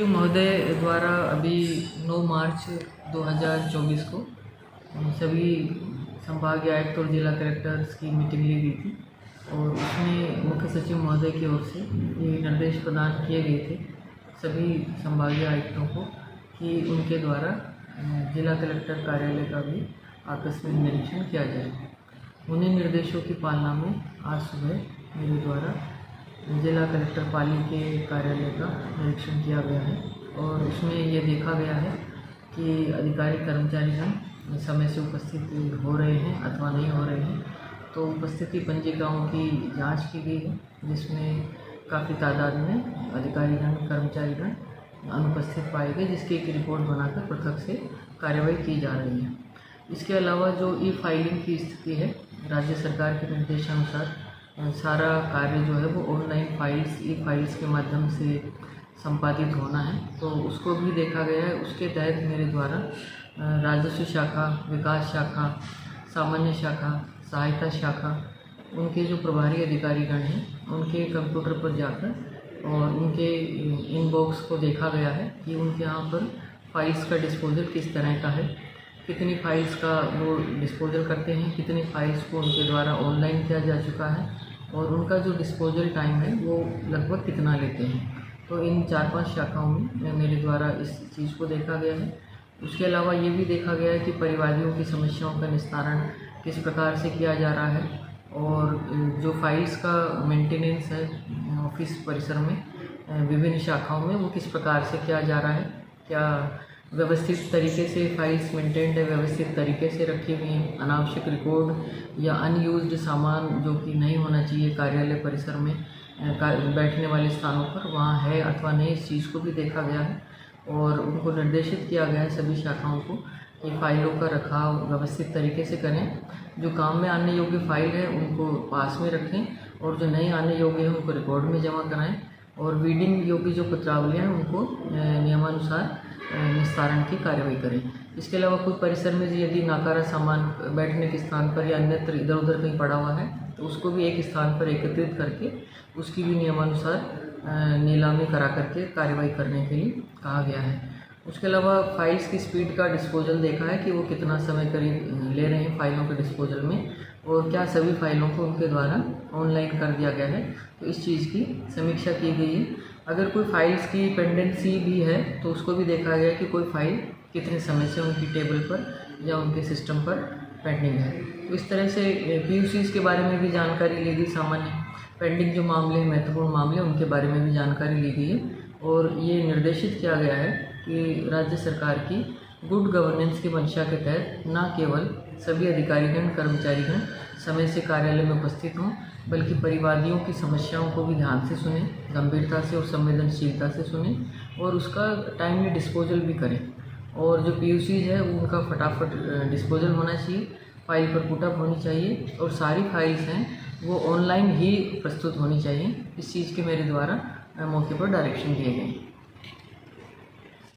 महोदय द्वारा अभी 9 मार्च 2024 को सभी संभागीय आयुक्त और जिला कलेक्टर्स की मीटिंग ली गई थी और उसमें मुख्य सचिव महोदय की ओर से ये निर्देश प्रदान किए गए थे सभी संभागीय आयुक्तों को कि उनके द्वारा जिला कलेक्टर कार्यालय का भी आकस्मिक निरीक्षण किया जाए। उन्हीं निर्देशों की पालना में आज सुबह मेरे द्वारा जिला कलेक्टर पाली के कार्यालय का निरीक्षण किया गया है और उसमें ये देखा गया है कि अधिकारी कर्मचारीगण समय से उपस्थित हो रहे हैं अथवा नहीं हो रहे हैं। तो उपस्थिति पंजिकाओं की जांच की गई है जिसमें काफ़ी तादाद में अधिकारीगण कर्मचारीगण अनुपस्थित पाए गए, जिसकी एक रिपोर्ट बनाकर पृथक से कार्रवाई की जा रही है। इसके अलावा जो ई फाइलिंग की स्थिति है, राज्य सरकार के निर्देशानुसार सारा कार्य जो है वो ऑनलाइन फाइल्स ई फाइल्स के माध्यम से संपादित होना है, तो उसको भी देखा गया है। उसके तहत मेरे द्वारा राजस्व शाखा, विकास शाखा, सामान्य शाखा, सहायता शाखा, उनके जो प्रभारी अधिकारीगण हैं उनके कंप्यूटर पर जाकर और उनके इनबॉक्स को देखा गया है कि उनके यहाँ पर फाइल्स का डिस्पोजल किस तरह का है, कितनी फाइल्स का वो डिस्पोजल करते हैं, कितनी फाइल्स को उनके द्वारा ऑनलाइन किया जा चुका है और उनका जो डिस्पोजल टाइम है वो लगभग कितना लेते हैं। तो इन 4-5 शाखाओं में मेरे द्वारा इस चीज़ को देखा गया है। उसके अलावा ये भी देखा गया है कि परिवादियों की समस्याओं का निस्तारण किस प्रकार से किया जा रहा है और जो फाइल्स का मेंटेनेंस है ऑफिस परिसर में विभिन्न शाखाओं में वो किस प्रकार से किया जा रहा है, क्या व्यवस्थित तरीके से फाइल्स मेंटेन्ड है, व्यवस्थित तरीके से रखी हुई हैं, अनावश्यक रिकॉर्ड या अनयूज्ड सामान जो कि नहीं होना चाहिए कार्यालय परिसर में बैठने वाले स्थानों पर वहाँ है अथवा नहीं, इस चीज़ को भी देखा गया है और उनको निर्देशित किया गया है सभी शाखाओं को कि फाइलों का रखाव व्यवस्थित तरीके से करें। जो काम में आने योग्य फाइल है उनको पास में रखें और जो नहीं आने योग्य है उनको रिकॉर्ड में जमा कराएं और रीडिंग योग्य जो पत्रावलियाँ हैं उनको नियमानुसार निस्तारण की कार्रवाई करें। इसके अलावा कोई परिसर में यदि नाकारा सामान बैठने के स्थान पर या अन्यत्र इधर उधर कहीं पड़ा हुआ है तो उसको भी एक स्थान पर एकत्रित करके उसकी भी नियमानुसार नीलामी करा करके कार्रवाई करने के लिए कहा गया है। उसके अलावा फाइल्स की स्पीड का डिस्पोजल देखा है कि वो कितना समय करीब ले रहे हैं फाइलों के डिस्पोजल में और क्या सभी फाइलों को उनके द्वारा ऑनलाइन कर दिया गया है, तो इस चीज़ की समीक्षा की गई है। अगर कोई फाइल्स की पेंडेंसी भी है तो उसको भी देखा गया कि कोई फाइल कितने समय से उनकी टेबल पर या उनके सिस्टम पर पेंडिंग है। तो इस तरह से PUCs के बारे में भी जानकारी ली गई, सामान्य पेंडिंग जो मामले हैं, महत्वपूर्ण मामले, उनके बारे में भी जानकारी ली गई है और ये निर्देशित किया गया है कि राज्य सरकार की गुड गवर्नेंस की मंशा के तहत न केवल सभी अधिकारीगण कर्मचारीगण समय से कार्यालय में उपस्थित हों बल्कि परिवादियों की समस्याओं को भी ध्यान से सुनें, गंभीरता से और संवेदनशीलता से सुनें और उसका टाइमली डिस्पोजल भी करें और जो PUCs है उनका फटाफट डिस्पोजल होना चाहिए, फाइल पर पुटअप होनी चाहिए और सारी फाइल्स हैं वो ऑनलाइन ही प्रस्तुत होनी चाहिए। इस चीज़ के मेरे द्वारा मौके पर डायरेक्शन दिए गए।